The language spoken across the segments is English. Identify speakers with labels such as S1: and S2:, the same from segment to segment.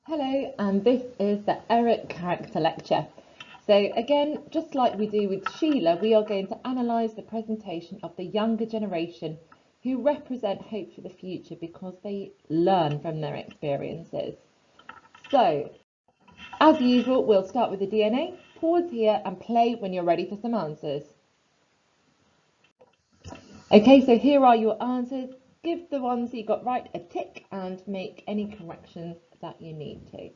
S1: Hello, and this is the Eric Character Lecture. So again, just like we do with Sheila, we are going to analyse the presentation of the younger generation who represent hope for the future because they learn from their experiences. So, as usual, we'll start with the DNA, pause here and play when you're ready for some answers. Okay, so here are your answers. Give the ones you got right a tick and make any corrections that you need to.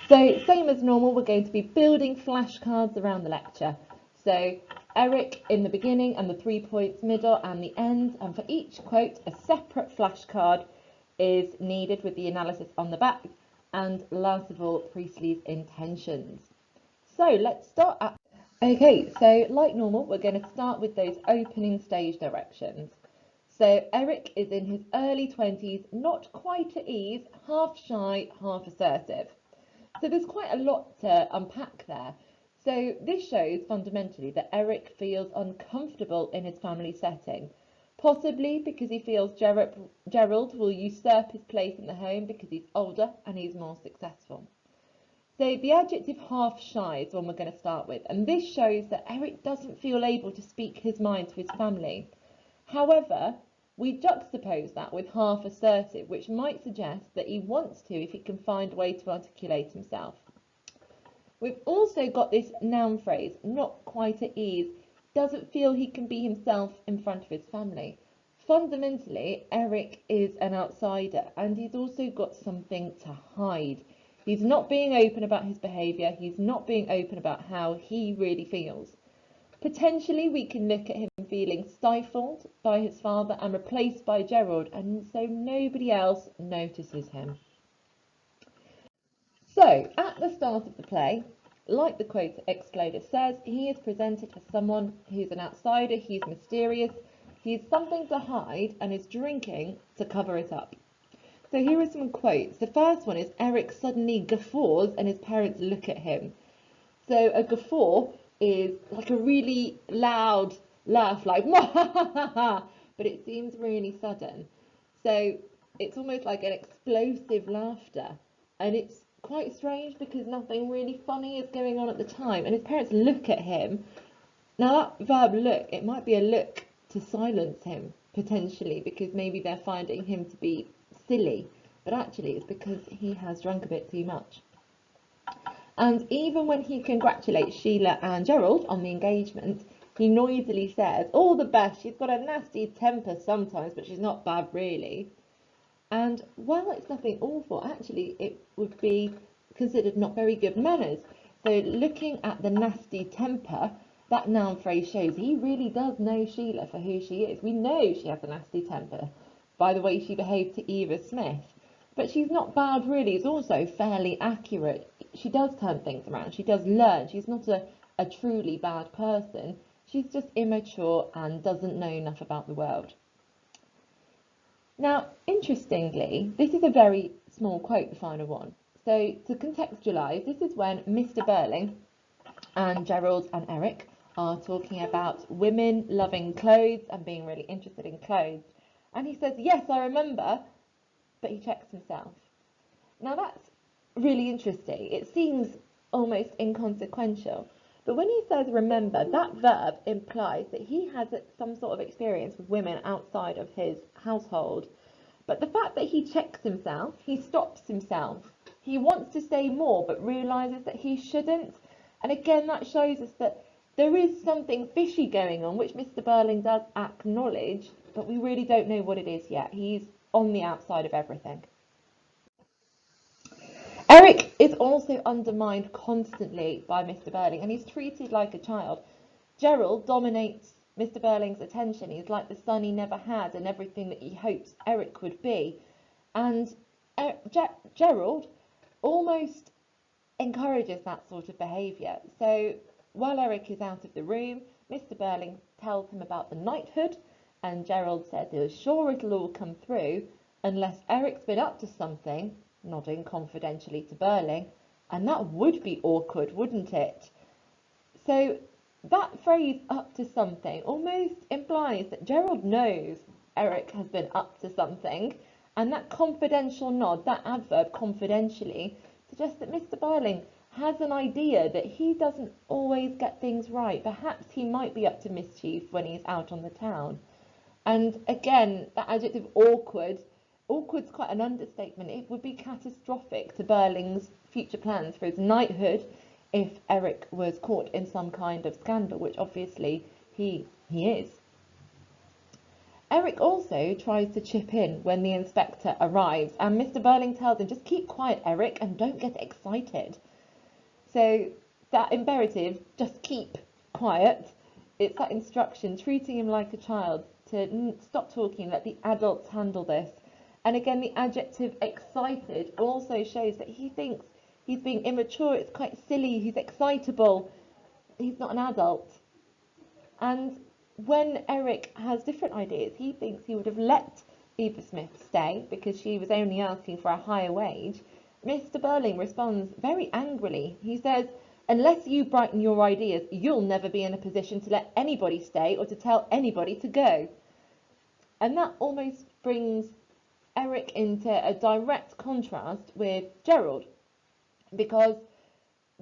S1: So same as normal, we're going to be building flashcards around the lecture. So Eric in the beginning and the 3 points middle and the end, and for each quote a separate flashcard is needed with the analysis on the back, and last of all Priestley's intentions. So let's start at... Okay, so like normal we're going to start with those opening stage directions. So Eric is in his early 20s, not quite at ease, half shy, half assertive. So there's quite a lot to unpack there. So this shows fundamentally that Eric feels uncomfortable in his family setting, possibly because he feels Gerald will usurp his place in the home because he's older and he's more successful. So the adjective half shy is one we're going to start with, and this shows that Eric doesn't feel able to speak his mind to his family. However, we juxtapose that with half assertive, which might suggest that he wants to if he can find a way to articulate himself. We've also got this noun phrase, not quite at ease, doesn't feel he can be himself in front of his family. Fundamentally, Eric is an outsider and he's also got something to hide. He's not being open about his behaviour, he's not being open about how he really feels. Potentially we can look at him feeling stifled by his father and replaced by Gerald, and so nobody else notices him. So at the start of the play, like the quote Exploder says, he is presented as someone who's an outsider, he's mysterious, he's something to hide and is drinking to cover it up. So here are some quotes. The first one is Eric suddenly guffaws and his parents look at him. So a guffaw is like a really loud laugh, like but it seems really sudden. So it's almost like an explosive laughter, and it's quite strange because nothing really funny is going on at the time, and his parents look at him. Now that verb look, it might be a look to silence him potentially because maybe they're finding him to be silly, but actually it's because he has drunk a bit too much. And even when he congratulates Sheila and Gerald on the engagement, he noisily says, all the best, she's got a nasty temper sometimes, but she's not bad really. And while it's nothing awful, actually it would be considered not very good manners. So looking at the nasty temper, that noun phrase shows he really does know Sheila for who she is. We know she has a nasty temper by the way she behaved to Eva Smith. But she's not bad really, it's also fairly accurate. She does turn things around, she does learn, she's not a truly bad person, she's just immature and doesn't know enough about the world. Now, interestingly, this is a very small quote, the final one. So to contextualise, this is when Mr. Burling and Gerald and Eric are talking about women loving clothes and being really interested in clothes. And he says, yes, I remember, but he checks himself. Now that's really interesting. It seems almost inconsequential, but when he says remember, that verb implies that he has some sort of experience with women outside of his household. But the fact that he checks himself, he stops himself, he wants to say more but realises that he shouldn't. And again, that shows us that there is something fishy going on, which Mr. Burling does acknowledge, but we really don't know what it is yet. He's on the outside of everything. Eric is also undermined constantly by Mr. Burling and he's treated like a child. Gerald dominates Mr. Burling's attention. He's like the son he never had and everything that he hopes Eric would be. And Gerald almost encourages that sort of behaviour. So while Eric is out of the room, Mr. Burling tells him about the knighthood and Gerald says he's sure it'll all come through unless Eric's been up to something, nodding confidentially to Burling, and that would be awkward, wouldn't it? So that phrase, up to something, almost implies that Gerald knows Eric has been up to something And that confidential nod, that adverb confidentially, suggests that Mr. Burling has an idea that he doesn't always get things right. Perhaps he might be up to mischief when he's out on the town. And again, that adjective awkward, awkward's quite an understatement. It would be catastrophic to Burling's future plans for his knighthood if Eric was caught in some kind of scandal, which obviously he is. Eric also tries to chip in when the inspector arrives, and Mr. Burling tells him, just keep quiet, Eric, and don't get excited. So that imperative, just keep quiet, it's that instruction, treating him like a child, to stop talking, let the adults handle this. And again, the adjective excited also shows that he thinks he's being immature, it's quite silly, he's excitable, he's not an adult. And when Eric has different ideas, he thinks he would have let Eva Smith stay because she was only asking for a higher wage. Mr. Burling responds very angrily. He says, unless you brighten your ideas, you'll never be in a position to let anybody stay or to tell anybody to go. And that almost brings Eric into a direct contrast with Gerald, because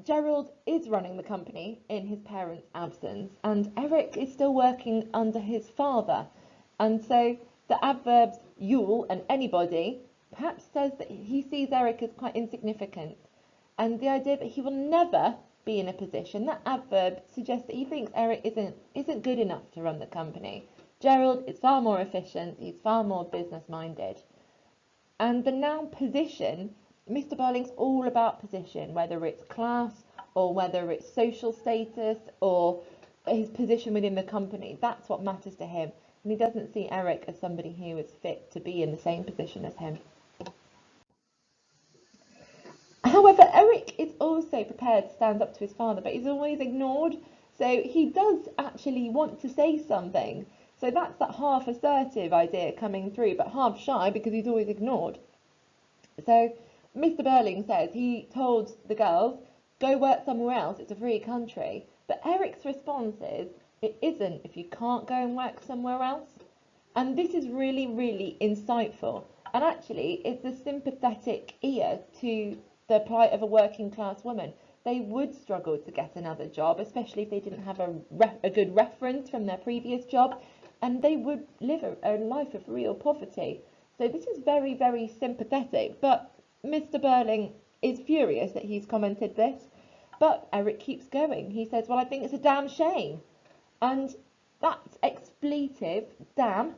S1: Gerald is running the company in his parents' absence, and Eric is still working under his father. And so the adverbs you'll and anybody perhaps says that he sees Eric as quite insignificant. And the idea that he will never be in a position, that adverb suggests that he thinks Eric isn't good enough to run the company. Gerald is far more efficient, he's far more business-minded. And the noun position, Mr. Burling's all about position, whether it's class or whether it's social status or his position within the company. That's what matters to him. And he doesn't see Eric as somebody who is fit to be in the same position as him. However, Eric is also prepared to stand up to his father, but he's always ignored. So he does actually want to say something. So that's that half assertive idea coming through, but half shy because he's always ignored. So Mr. Burling says he told the girls, go work somewhere else, it's a free country. But Eric's response is, it isn't if you can't go and work somewhere else. And this is really, really insightful. And actually, it's a sympathetic ear to the plight of a working class woman. They would struggle to get another job, especially if they didn't have a good reference from their previous job, and they would live a life of real poverty. So this is very, very sympathetic, but Mr. Burling is furious that he's commented this, but Eric keeps going. He says, well, I think it's a damn shame. And that expletive, damn,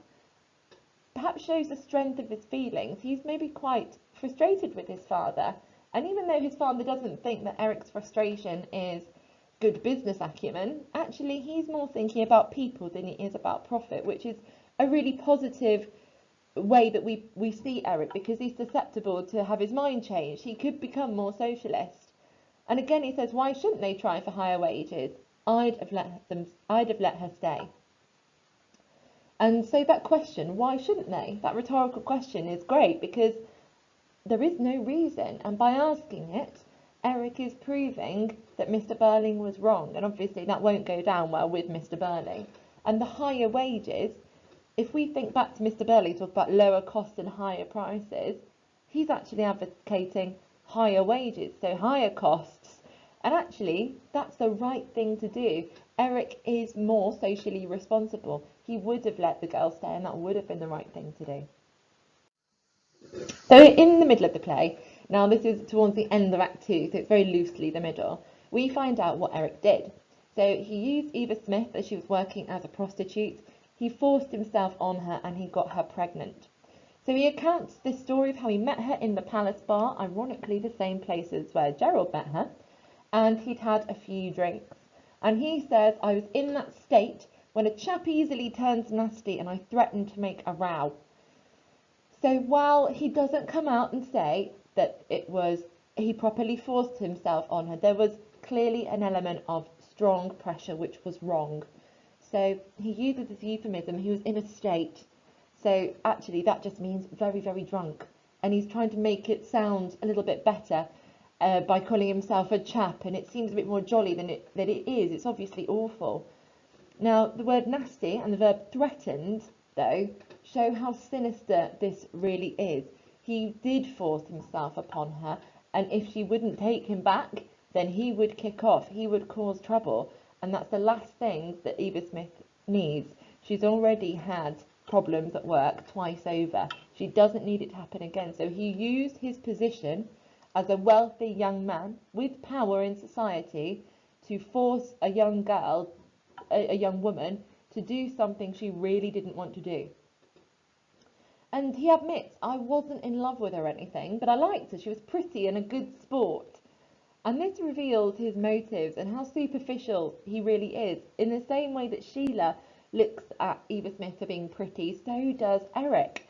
S1: perhaps shows the strength of his feelings. He's maybe quite frustrated with his father. And even though his father doesn't think that Eric's frustration is good business acumen, actually he's more thinking about people than he is about profit, which is a really positive way that we see Eric, because he's susceptible to have his mind changed. He could become more socialist. And again he says, why shouldn't they try for higher wages? I'd have let her stay. And so that question, why shouldn't they? That rhetorical question is great because there is no reason, and by asking it, Eric is proving that Mr. Burling was wrong, and obviously that won't go down well with Mr. Burling. And the higher wages, if we think back to Mr. Burling talk about lower costs and higher prices, he's actually advocating higher wages, so higher costs. And actually, that's the right thing to do. Eric is more socially responsible. He would have let the girl stay, and that would have been the right thing to do. So in the middle of the play, now this is towards the end of Act 2, so it's very loosely the middle, we find out what Eric did. So he used Eva Smith as she was working as a prostitute. He forced himself on her and he got her pregnant. So he recounts this story of how he met her in the Palace Bar, ironically the same places where Gerald met her, and he'd had a few drinks. And he says, I was in that state when a chap easily turns nasty and I threatened to make a row. So while he doesn't come out and say that he properly forced himself on her, there was clearly an element of strong pressure which was wrong. So he uses this euphemism, he was in a state. So actually that just means very, very drunk. And he's trying to make it sound a little bit better by calling himself a chap, and it seems a bit more jolly than it is. It's obviously awful. Now, the word nasty and the verb threatened, though, show how sinister this really is. He did force himself upon her, and if she wouldn't take him back, then he would kick off, he would cause trouble, and that's the last thing that Eva Smith needs. She's already had problems at work twice over. She doesn't need it to happen again. So he used his position as a wealthy young man with power in society to force a young girl, a young woman, to do something she really didn't want to do. And he admits, I wasn't in love with her or anything, but I liked her. She was pretty and a good sport. And this reveals his motives and how superficial he really is. In the same way that Sheila looks at Eva Smith for being pretty, so does Eric.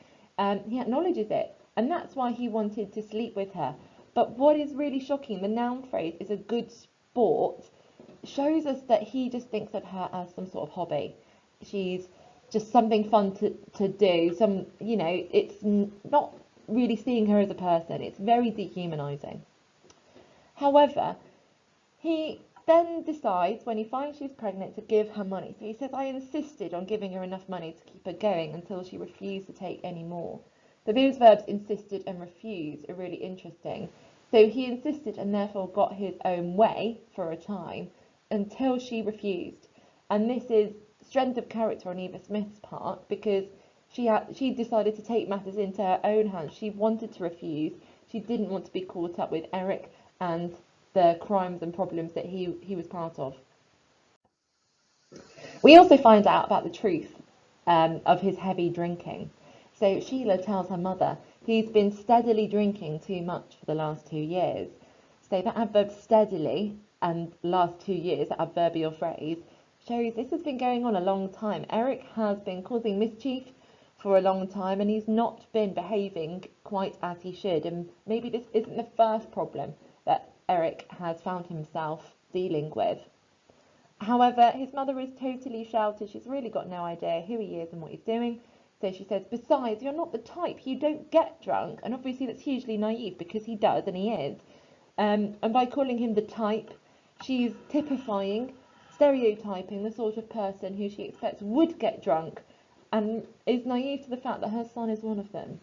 S1: He acknowledges it, and that's why he wanted to sleep with her. But what is really shocking, the noun phrase is a good sport, shows us that he just thinks of her as some sort of hobby. She's just something fun to do. It's not really seeing her as a person. It's very dehumanizing. However, he then decides, when he finds she's pregnant, to give her money. So he says, I insisted on giving her enough money to keep her going until she refused to take any more. So those verbs, insisted and refused, are really interesting. So he insisted and therefore got his own way for a time until she refused. And this is strength of character on Eva Smith's part, because she decided to take matters into her own hands. She wanted to refuse. She didn't want to be caught up with Eric and the crimes and problems that he was part of. We also find out about the truth of his heavy drinking. So Sheila tells her mother he's been steadily drinking too much for the last 2 years. So that adverb steadily and last 2 years, that adverbial phrase, shows this has been going on a long time. Eric has been causing mischief for a long time, and he's not been behaving quite as he should. And maybe this isn't the first problem that Eric has found himself dealing with. However, his mother is totally sheltered. She's really got no idea who he is and what he's doing. So she says, besides, you're not the type. You don't get drunk. And obviously that's hugely naive, because he does, and he is. And by calling him the type, she's typifying, stereotyping the sort of person who she expects would get drunk, and is naive to the fact that her son is one of them.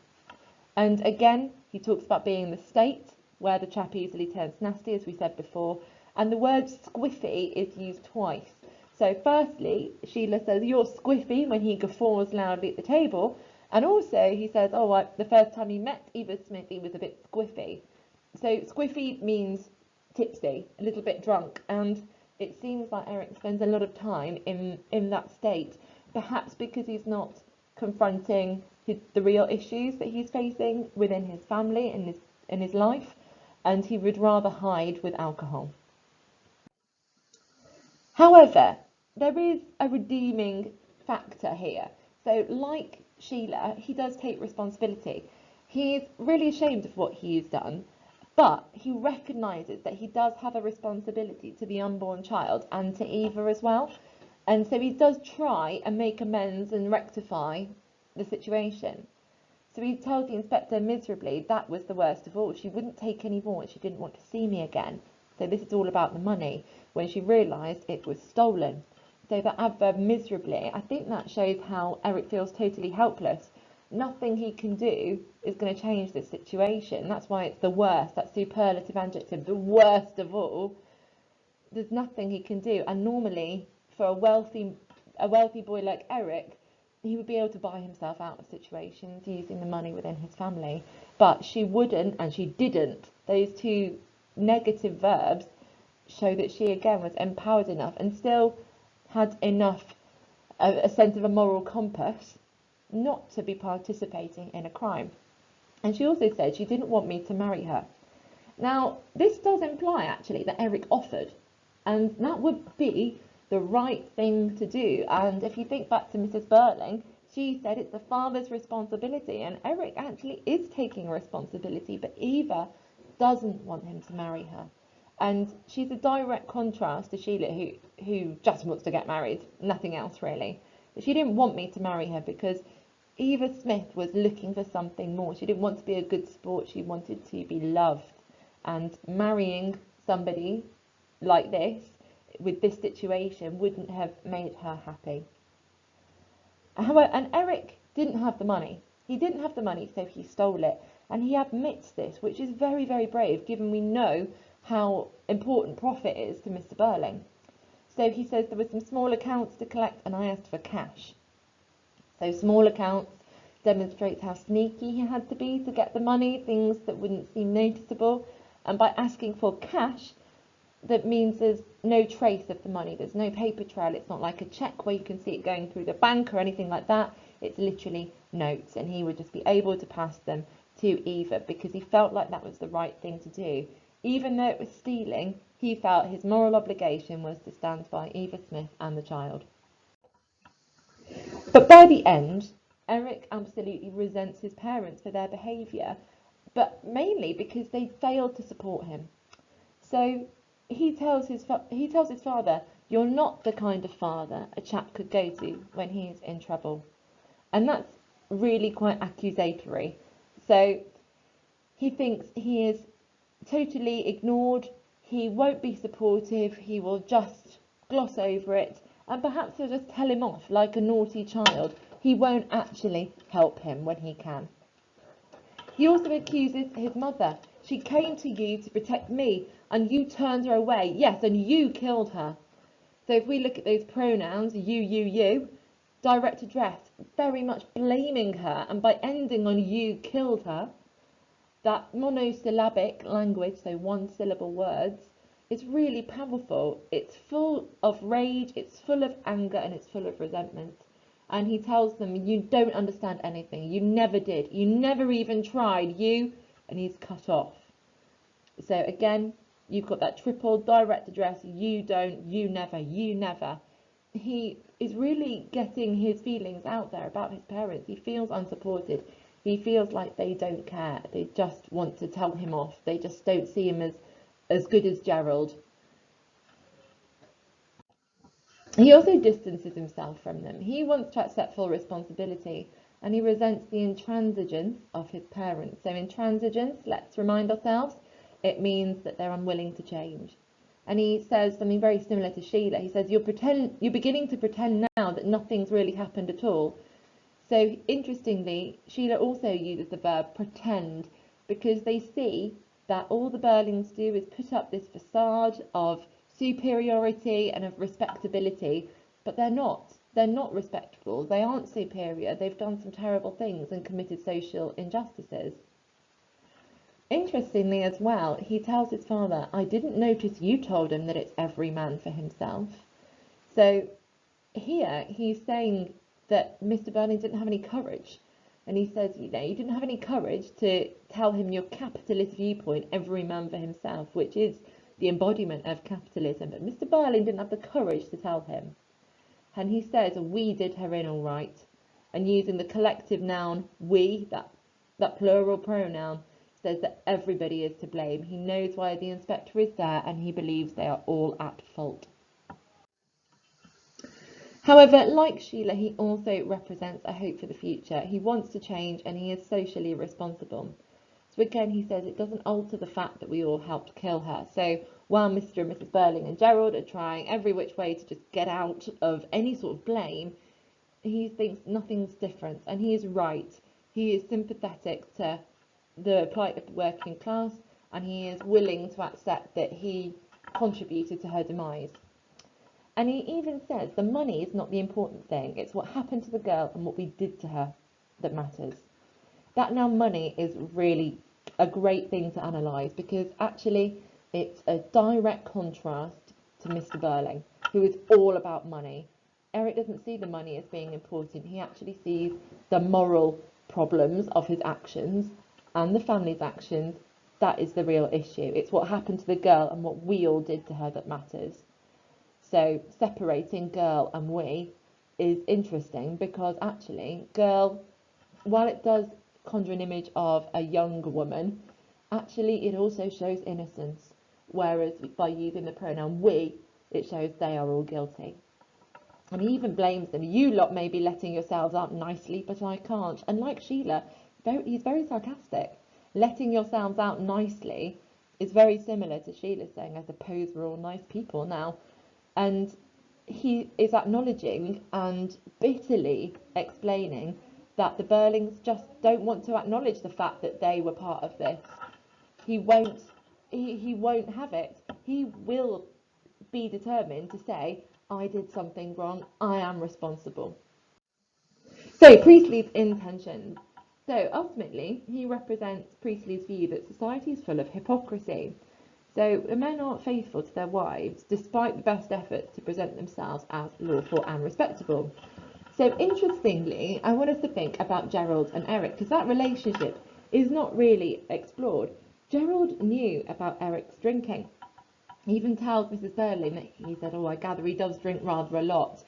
S1: And again, he talks about being in the state where the chap easily turns nasty, as we said before, and the word squiffy is used twice. So firstly, Sheila says, you're squiffy, when he guffaws loudly at the table, and also he says, the first time he met Eva Smith, he was a bit squiffy. So squiffy means tipsy, a little bit drunk, and it seems like Eric spends a lot of time in that state, perhaps because he's not confronting the real issues that he's facing within his family and in his life, and he would rather hide with alcohol. However, there is a redeeming factor here. So like Sheila, he does take responsibility. He's really ashamed of what he's done, but he recognises that he does have a responsibility to the unborn child and to Eva as well. And so he does try and make amends and rectify the situation. So he tells the inspector miserably that was the worst of all. She wouldn't take any more and she didn't want to see me again. So this is all about the money, when she realised it was stolen. So that adverb miserably, I think that shows how Eric feels totally helpless. Nothing he can do is going to change this situation. That's why it's the worst, that superlative adjective, the worst of all. There's nothing he can do. And normally, for a wealthy boy like Eric, he would be able to buy himself out of situations using the money within his family. But she wouldn't, and she didn't. Those two negative verbs show that she again was empowered enough and still had enough a sense of a moral compass not to be participating in a crime. And she also said she didn't want me to marry her. Now, this does imply actually that Eric offered, and that would be the right thing to do. And if you think back to Mrs. Burling, she said it's the father's responsibility, and Eric actually is taking responsibility, but Eva doesn't want him to marry her. And she's a direct contrast to Sheila, who just wants to get married, nothing else really. But she didn't want me to marry her because Eva Smith was looking for something more. She didn't want to be a good sport, she wanted to be loved. And marrying somebody like this, with this situation, wouldn't have made her happy. However, and Eric didn't have the money. He didn't have the money, so he stole it. And he admits this, which is very, very brave, given we know how important profit is to Mr. Burling. So he says there were some small accounts to collect and I asked for cash. So small accounts demonstrates how sneaky he had to be to get the money, things that wouldn't seem noticeable. And by asking for cash, that means there's no trace of the money. There's no paper trail. It's not like a cheque where you can see it going through the bank or anything like that. It's literally notes, and he would just be able to pass them to Eva because he felt like that was the right thing to do. Even though it was stealing, he felt his moral obligation was to stand by Eva Smith and the child. But by the end, Eric absolutely resents his parents for their behaviour, but mainly because they failed to support him. So he tells his father, "You're not the kind of father a chap could go to when he's in trouble." And that's really quite accusatory. So he thinks he is totally ignored, he won't be supportive, he will just gloss over it, and perhaps he'll just tell him off like a naughty child. He won't actually help him when he can. He also accuses his mother. "She came to you to protect me, and you turned her away. Yes, and you killed her." So if we look at those pronouns, you, direct address, very much blaming her, and by ending on "you killed her," that monosyllabic language, so one syllable words, is really powerful. It's full of rage, it's full of anger, and it's full of resentment. And he tells them, "You don't understand anything. You never did. You never even tried. You," and he's cut off. So again, you've got that triple direct address, you don't, you never, you never. He is really getting his feelings out there about his parents. He feels unsupported. He feels like they don't care. They just want to tell him off. They just don't see him as good as Gerald. He also distances himself from them. He wants to accept full responsibility, and he resents the intransigence of his parents. So intransigence, let's remind ourselves, it means that they're unwilling to change. And he says something very similar to Sheila. He says, you're beginning to pretend now that nothing's really happened at all. So interestingly, Sheila also uses the verb pretend because they see that all the Burlings do is put up this facade of superiority and of respectability, but they're not. They're not respectable. They aren't superior. They've done some terrible things and committed social injustices. Interestingly as well, he tells his father, "I didn't notice you told him that it's every man for himself." So here he's saying that Mr. Burling didn't have any courage. And he says, you didn't have any courage to tell him your capitalist viewpoint, every man for himself, which is the embodiment of capitalism. But Mr. Burling didn't have the courage to tell him. And he says, "We did her in all right." And using the collective noun we, that plural pronoun, says that everybody is to blame. He knows why the inspector is there and he believes they are all at fault. However, like Sheila, he also represents a hope for the future. He wants to change and he is socially responsible. So again, he says it doesn't alter the fact that we all helped kill her. So while Mr. and Mrs. Burling and Gerald are trying every which way to just get out of any sort of blame, he thinks nothing's different, and he is right. He is sympathetic to the plight of the working class, and he is willing to accept that he contributed to her demise. And he even says the money is not the important thing. It's what happened to the girl and what we did to her that matters. That now money is really a great thing to analyse because actually it's a direct contrast to Mr. Burling, who is all about money. Eric doesn't see the money as being important. He actually sees the moral problems of his actions and the family's actions. That is the real issue. It's what happened to the girl and what we all did to her that matters. So separating girl and we is interesting because actually girl, while it does conjure an image of a young woman, actually it also shows innocence, whereas by using the pronoun we, it shows they are all guilty. And he even blames them. "You lot may be letting yourselves out nicely, but I can't." And like Sheila, he's very sarcastic. Letting yourselves out nicely is very similar to Sheila saying, "I suppose we're all nice people now." And he is acknowledging and bitterly explaining that the Burlings just don't want to acknowledge the fact that they were part of this. He won't have it. He will be determined to say, I did something wrong, I am responsible. So Priestley's intentions. So ultimately, he represents Priestley's view that society is full of hypocrisy. So the men aren't faithful to their wives, despite the best efforts to present themselves as lawful and respectable. So interestingly, I want us to think about Gerald and Eric, because that relationship is not really explored. Gerald knew about Eric's drinking. He even tells Mrs. Burling that he said, oh, I gather he does drink rather a lot.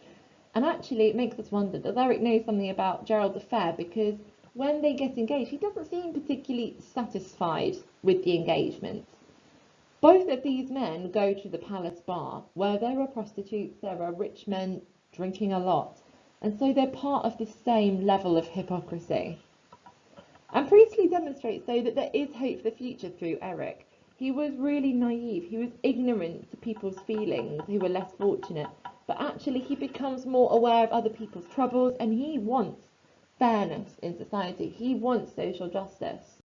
S1: And actually, it makes us wonder, does Eric know something about Gerald's affair? Because when they get engaged, he doesn't seem particularly satisfied with the engagement. Both of these men go to the Palace Bar, where there are prostitutes, there are rich men drinking a lot. And so they're part of the same level of hypocrisy. And Priestley demonstrates, though, that there is hope for the future through Eric. He was really naive, he was ignorant to people's feelings who were less fortunate, but actually he becomes more aware of other people's troubles, and he wants fairness in society, he wants social justice.